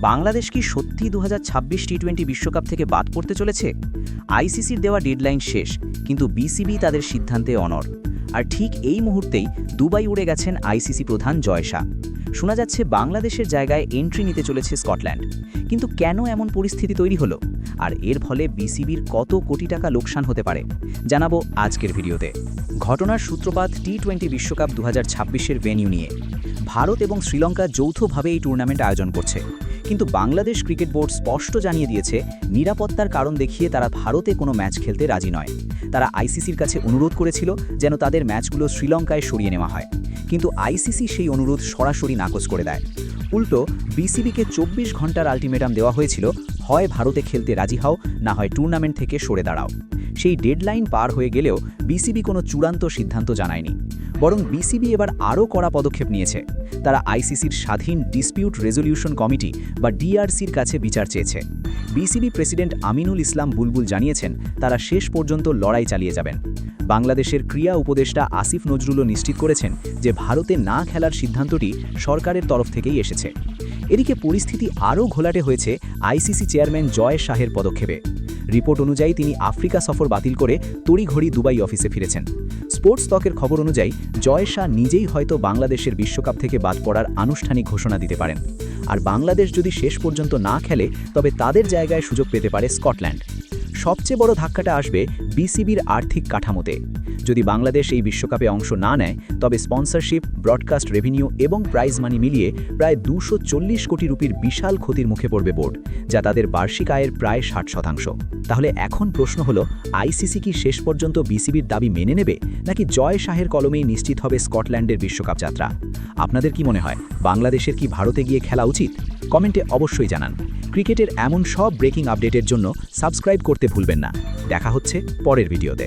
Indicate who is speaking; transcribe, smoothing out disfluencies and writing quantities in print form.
Speaker 1: বাংলাদেশ কি সত্যি 2026 টি20 বিশ্বকাপ থেকে বাদ পড়তে চলেছে? আইসিসির দেওয়া ডেডলাইন শেষ, কিন্তু বিসিবি তাদের সিদ্ধান্তে অনড়। আর ঠিক এই মুহূর্তেই দুবাই উড়ে গেছেন আইসিসি প্রধান জয় শাহ। শোনা যাচ্ছে বাংলাদেশের জায়গায় এন্ট্রি নিতে চলেছে স্কটল্যান্ড। কিন্তু কেন এমন পরিস্থিতি তৈরি হলো, আর এর ফলে বিসিবির কত কোটি টাকা লোকসান হতে পারে, জানাবো আজকের ভিডিওতে। ঘটনার সূত্রপাত টি20 বিশ্বকাপ 2026-এর ভেন্যু নিয়ে। ভারত এবং শ্রীলঙ্কা যৌথভাবে এই টুর্নামেন্ট আয়োজন করছে, কিন্তু বাংলাদেশ ক্রিকেট বোর্ড স্পষ্ট জানিয়ে দিয়েছে নিরাপত্তার কারণ দেখিয়ে তারা ভারতে কোনো ম্যাচ খেলতে রাজি নয়। তারা আইসিসির কাছে অনুরোধ করেছিল যেন তাদের ম্যাচগুলো শ্রীলঙ্কায় সরিয়ে নেওয়া হয়, কিন্তু আইসিসি সেই অনুরোধ সরাসরি নাকচ করে দেয়। উল্টো বিসিবিকে 24 ঘন্টার আলটিমেটাম দেওয়া হয়েছিল, হয় ভারতে খেলতে রাজি হও, না হয় টুর্নামেন্ট থেকে সরে দাঁড়াও। সেই ডেডলাইন পার হয়ে গেলেও বিসিবি কোনো চূড়ান্ত সিদ্ধান্ত জানায়নি, বরং বিসিবি এবার আরও কড়া পদক্ষেপ নিয়েছে। তারা আইসিসির স্বাধীন ডিসপিউট রেজলিউশন কমিটি বা ডিআরসির কাছে বিচার চেয়েছে। বিসিবি প্রেসিডেন্ট আমিনুল ইসলাম বুলবুল জানিয়েছেন তারা শেষ পর্যন্ত লড়াই চালিয়ে যাবেন। বাংলাদেশের ক্রীড়া উপদেষ্টা আসিফ নজরুলও নিশ্চিত করেছেন যে ভারতে না খেলার সিদ্ধান্তটি সরকারের তরফ থেকেই এসেছে। এদিকে পরিস্থিতি আরও ঘোলাটে হয়েছে আইসিসি চেয়ারম্যান জয় শাহের পদক্ষেপে। রিপোর্ট অনুযায়ী তিনি আফ্রিকা সফর বাতিল করে তড়িঘড়ি দুবাই অফিসে ফিরেছেন। স্পোর্টস টকের খবর অনুযায়ী জয় শাহ নিজেই হয়তো বাংলাদেশের বিশ্বকাপ থেকে বাদ পড়ার আনুষ্ঠানিক ঘোষণা দিতে পারেন। আর বাংলাদেশ যদি শেষ পর্যন্ত না খেলে, তবে তাদের জায়গায় সুযোগ পেতে পারে স্কটল্যান্ড। সবচেয়ে বড় ধাক্কাটা আসবে বিসিবির আর্থিক কাঠামোতে। যদি বাংলাদেশ এই বিশ্বকাপে অংশ না নেয়, তবে স্পন্সরশিপ, ব্রডকাস্ট রেভিনিউ এবং প্রাইজ মানি মিলিয়ে প্রায় 240 কোটি রুপির বিশাল ক্ষতির মুখে পড়বে বোর্ড, যা তাদের বার্ষিক আয়ের প্রায় 60%। তাহলে এখন প্রশ্ন হলো, আইসিসি কি শেষ পর্যন্ত বিসিবির দাবি মেনে নেবে, নাকি জয় শাহের কলমেই নিশ্চিত হবে স্কটল্যান্ডের বিশ্বকাপ যাত্রা? আপনাদের কি মনে হয়, বাংলাদেশের কি ভারতে গিয়ে খেলা উচিত? কমেন্টে অবশ্যই জানান। ক্রিকেটের এমন সব ব্রেকিং আপডেটের জন্য সাবস্ক্রাইব করতে ভুলবেন না। দেখা হচ্ছে পরের ভিডিওতে।